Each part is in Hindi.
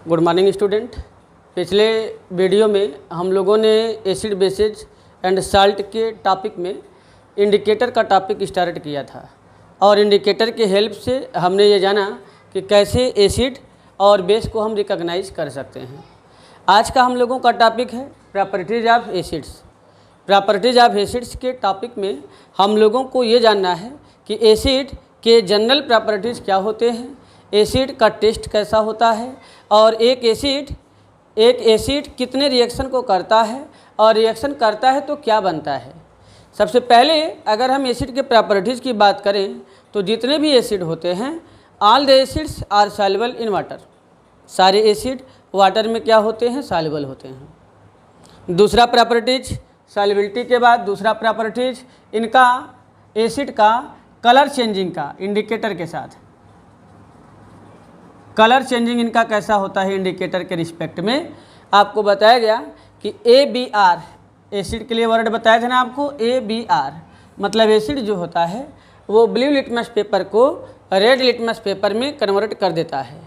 Good morning student. पिछले वीडियो में हम लोगों ने एसिड बेसिस एंड साल्ट के टॉपिक में इंडिकेटर का टॉपिक स्टार्ट किया था और इंडिकेटर के हेल्प से हमने ये जाना कि कैसे एसिड और बेस को हम रिकॉग्नाइज कर सकते हैं। आज का हम लोगों का टॉपिक है properties of acids. Properties of acids के टॉपिक में हम लोगों को ये जानना है कि एसिड के जनरल प्रॉपर्टीज़ क्या होते हैं, एसिड का टेस्ट कैसा होता है और एक एसिड कितने रिएक्शन को करता है और रिएक्शन करता है तो क्या बनता है। सबसे पहले अगर हम एसिड के प्रॉपर्टीज़ की बात करें तो जितने भी एसिड होते हैं all the acids are soluble in water. सारे एसिड वाटर में क्या होते हैं, सॉल्युबल होते हैं। दूसरा प्रॉपर्टीज सॉल्युबिलिटी के बाद दूसरा प्रॉपर्टीज इनका एसिड का कलर चेंजिंग का इंडिकेटर के साथ कलर चेंजिंग इनका कैसा होता है इंडिकेटर के रिस्पेक्ट में आपको बताया गया कि ABR एसिड के लिए वर्ड बताया था ना आपको। ABR मतलब एसिड जो होता है वो ब्लू लिटमस पेपर को रेड लिटमस पेपर में कन्वर्ट कर देता है।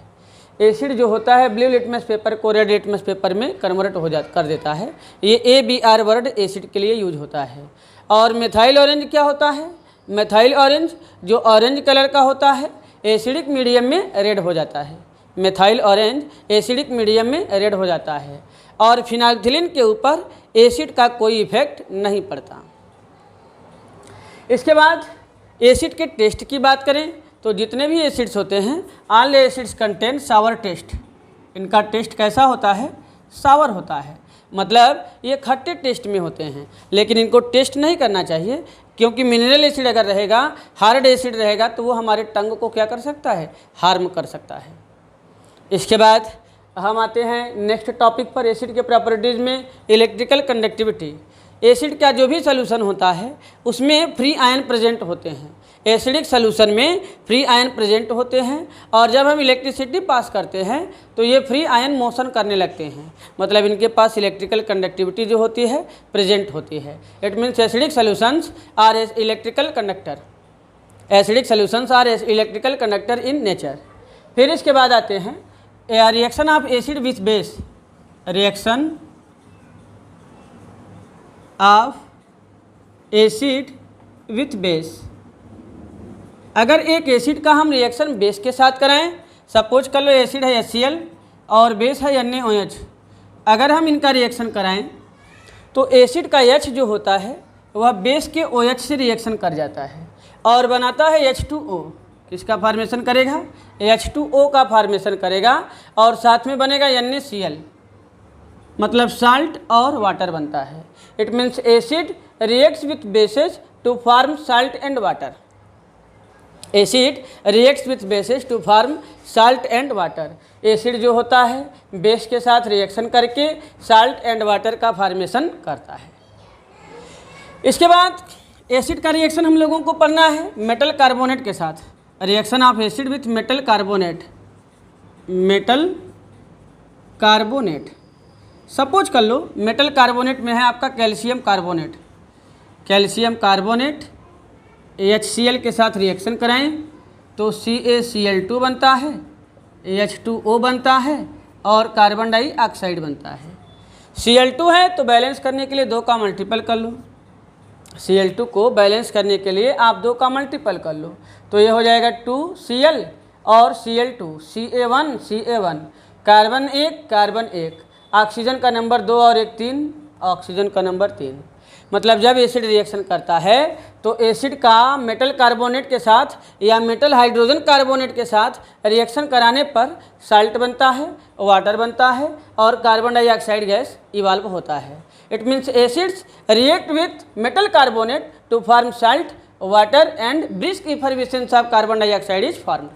एसिड जो होता है ब्लू लिटमस पेपर को रेड लिटमस पेपर में कन्वर्ट कर देता है। ये ABR वर्ड एसिड के लिए यूज होता है। और मेथाइल ऑरेंज क्या होता है, मेथाइल ऑरेंज जो ऑरेंज कलर का होता है एसिडिक मीडियम में रेड हो जाता है। मेथाइल ऑरेंज एसिडिक मीडियम में रेड हो जाता है और फिनाइलथिलीन के ऊपर एसिड का कोई इफेक्ट नहीं पड़ता। इसके बाद एसिड के टेस्ट की बात करें तो जितने भी एसिड्स होते हैं ऑल एसिड्स कंटेन सावर टेस्ट। इनका टेस्ट कैसा होता है, सावर होता है, मतलब ये खट्टे टेस्ट में होते हैं। लेकिन इनको टेस्ट नहीं करना चाहिए क्योंकि मिनरल एसिड अगर रहेगा, हार्ड एसिड रहेगा तो वो हमारे टंग को क्या कर सकता है, हार्म कर सकता है। इसके बाद हम आते हैं नेक्स्ट टॉपिक पर एसिड के प्रॉपर्टीज़ में इलेक्ट्रिकल कंडक्टिविटी। एसिड का जो भी सॉल्यूशन होता है उसमें फ्री आयन प्रेजेंट होते हैं। एसिडिक सॉल्यूशन में फ्री आयन प्रेजेंट होते हैं और जब हम इलेक्ट्रिसिटी पास करते हैं तो ये फ्री आयन मोशन करने लगते हैं, मतलब इनके पास इलेक्ट्रिकल कंडक्टिविटी जो होती है प्रेजेंट होती है। It means acidic solutions are electrical conductor. Acidic solutions are electrical conductor in nature. फिर इसके बाद आते हैं reaction of acid with base. Reaction of acid with base. अगर एक एसिड का हम रिएक्शन बेस के साथ कराएं, सपोज कर लो एसिड है HCl और बेस है NaOH। अगर हम इनका रिएक्शन कराएं तो एसिड का H जो होता है वह बेस के OH से रिएक्शन कर जाता है और बनाता है H2O। किसका फॉर्मेशन करेगा, H2O का फॉर्मेशन करेगा और साथ में बनेगा NaCl, मतलब साल्ट और वाटर बनता है। It means acid reacts with bases to form salt and water. Acid reacts with bases to form salt and water. Acid जो होता है बेस के साथ रिएक्शन करके साल्ट एंड वाटर का फॉर्मेशन करता है। इसके बाद एसिड का रिएक्शन हम लोगों को पढ़ना है मेटल कार्बोनेट के साथ। Reaction of acid with metal carbonate. Metal carbonate suppose कर लो मेटल कार्बोनेट में है आपका calcium carbonate. Calcium carbonate HCl के साथ रिएक्शन कराएं तो CaCl2 बनता है, H2O बनता है और कार्बन डाइऑक्साइड बनता है। Cl2 है तो बैलेंस करने के लिए 2 का मल्टीपल कर लो। Cl2 को बैलेंस करने के लिए आप 2 का मल्टीपल कर लो तो ये हो जाएगा 2Cl और Cl2 Ca1 carbon 1 carbon 1, oxygen का नंबर 2 और 1 3, ऑक्सीजन का नंबर 3। मतलब जब एसिड रिएक्शन करता है तो एसिड का मेटल कार्बोनेट के साथ या मेटल हाइड्रोजन कार्बोनेट के साथ रिएक्शन कराने पर साल्ट बनता है, वाटर बनता है और कार्बन डाइऑक्साइड गैस इवाल्व होता है। It means acids react with metal carbonate to form salt, water and brisk effervescence of carbon dioxide is formed.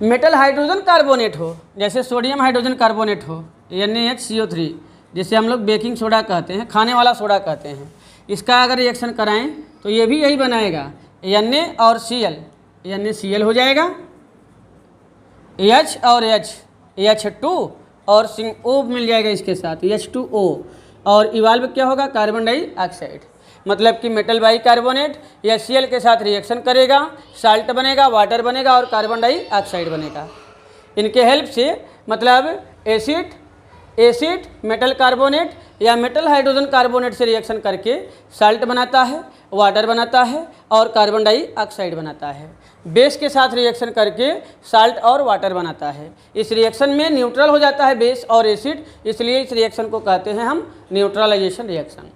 Metal hydrogen carbonate हो, जैसे सोडियम हाइड्रोजन कार्बोनेट हो NaHCO3, जिसे हम लोग बेकिंग सोडा कहते हैं, खाने वाला सोडा कहते हैं, इसका अगर रिएक्शन कराएं तो ये भी यही बनाएगा Na और Cl। NaCl हो जाएगा, H और H, H2 और O मिल जाएगा इसके साथ H2O और इवाल्व क्या होगा, कार्बन डाइऑक्साइड। मतलब कि मेटल बाइकार्बोनेट HCl के साथ रिएक्शन करेगा, साल्ट बनेगा, वाटर बनेगा और कार्बन डाइऑक्साइड बनेगा। इनके हेल्प से मतलब एसिड मेटल कार्बोनेट या मेटल हाइड्रोजन कार्बोनेट से रिएक्शन करके साल्ट बनाता है, वाटर बनाता है और कार्बन डाइऑक्साइड बनाता है। बेस के साथ रिएक्शन करके साल्ट और वाटर बनाता है। इस रिएक्शन में न्यूट्रल हो जाता है बेस और एसिड, इसलिए इस रिएक्शन को कहते हैं हम न्यूट्रलाइजेशन रिएक्शन।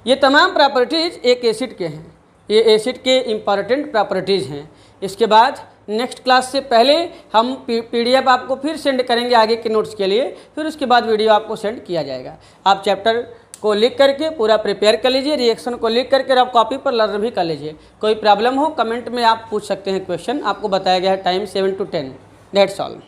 ये तमाम प्रॉपर्टीज़ एक एसिड के हैं, ये एसिड के इम्पॉर्टेंट प्रॉपर्टीज़ हैं। इसके बाद नेक्स्ट क्लास से पहले हम PDF आपको फिर सेंड करेंगे आगे के नोट्स के लिए, फिर उसके बाद वीडियो आपको सेंड किया जाएगा। आप चैप्टर को लिख करके पूरा प्रिपेयर कर लीजिए, रिएक्शन को लिख करके आप कॉपी पर लर्न भी कर लीजिए। कोई प्रॉब्लम हो कमेंट में आप पूछ सकते हैं क्वेश्चन, आपको बताया गया है टाइम 7 to 10। That's all.